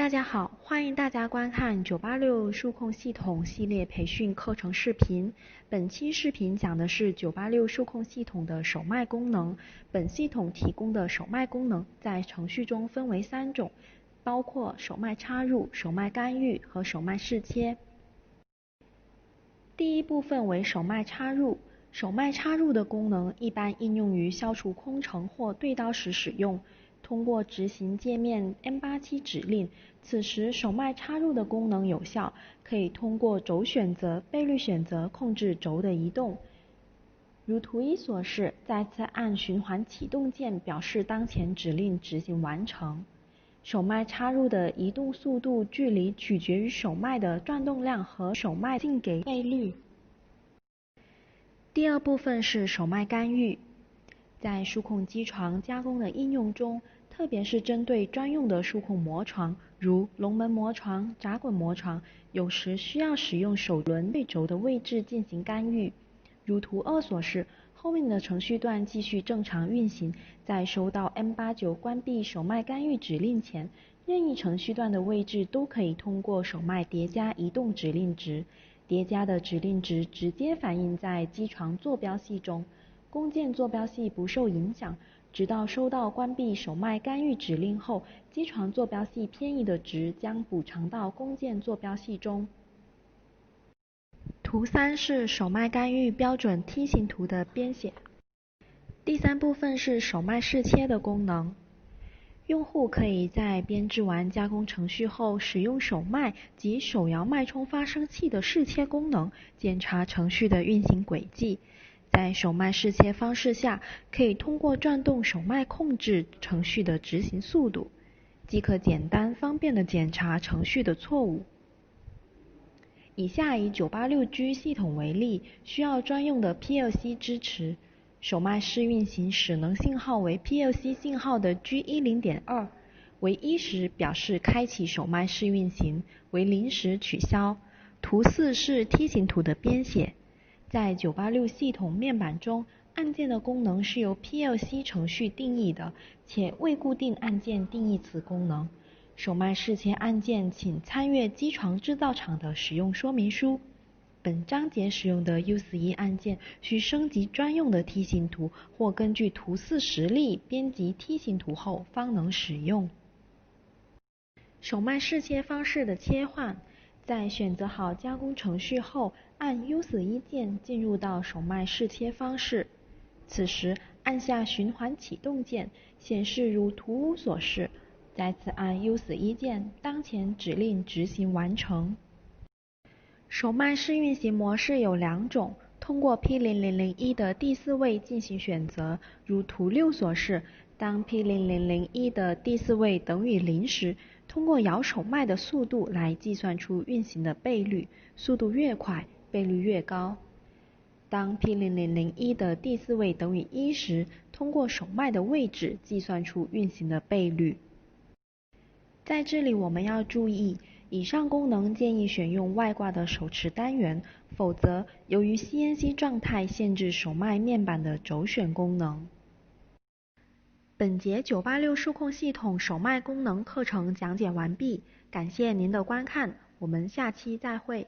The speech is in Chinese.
大家好，欢迎大家观看986数控系统系列培训课程视频。本期视频讲的是986数控系统的手脉功能。本系统提供的手脉功能在程序中分为3种，包括手脉插入、手脉干预和手脉试切。第一部分为手脉插入。手脉插入的功能一般应用于消除空程或对刀时使用。通过执行界面 M87 指令，此时手脉插入的功能有效，可以通过轴选择、倍率选择控制轴的移动。如图一所示，再次按循环启动键表示当前指令执行完成。手脉插入的移动速度、距离取决于手脉的转动量和手脉进给倍率。第二部分是手脉干预。在数控机床加工的应用中，特别是针对专用的数控模床，如龙门模床、闸滚模床，有时需要使用手轮对轴的位置进行干预。如图2所示，后面的程序段继续正常运行，在收到 M89 关闭手脉干预指令前，任意程序段的位置都可以通过手脉叠加移动指令值。叠加的指令值直接反映在机床坐标系中，工件坐标系不受影响，直到收到关闭手脉干预指令后，机床坐标系偏移的值将补偿到工件坐标系中。图3是手脉干预标准梯形图的编写。第3部分是手脉试切的功能。用户可以在编制完加工程序后，使用手脉及手摇脉冲发生器的试切功能，检查程序的运行轨迹。在手脉试切方式下，可以通过转动手脉控制程序的执行速度，即可简单方便地检查程序的错误。以下以 986G 系统为例，需要专用的 PLC 支持。手脉试运行使能信号为 PLC 信号的 G10.2， 为1时表示开启手脉试运行，为0时取消。图4是梯形图的编写。在986系统面板中，按键的功能是由 PLC 程序定义的，且未固定按键定义此功能。手脉试切按键请参阅机床制造厂的使用说明书。本章节使用的 U41 按键需升级专用的梯形图，或根据图4实例编辑梯形图后方能使用。手脉试切方式的切换，在选择好加工程序后，按 U41 键进入到手脉试切方式。此时按下循环启动键，显示如图5所示，再次按 U41 键，当前指令执行完成。手脉试运行模式有2种，通过 P0001 的第4位进行选择，如图6所示，当 P0001 的第4位等于0时，通过摇手脉的速度来计算出运行的倍率，速度越快，倍率越高。当 P0001 的第4位等于1时，通过手脉的位置计算出运行的倍率。在这里我们要注意，以上功能建议选用外挂的手持单元，否则由于 CNC 状态限制手脉面板的轴选功能。本节986数控系统手脉功能课程讲解完毕，感谢您的观看，我们下期再会。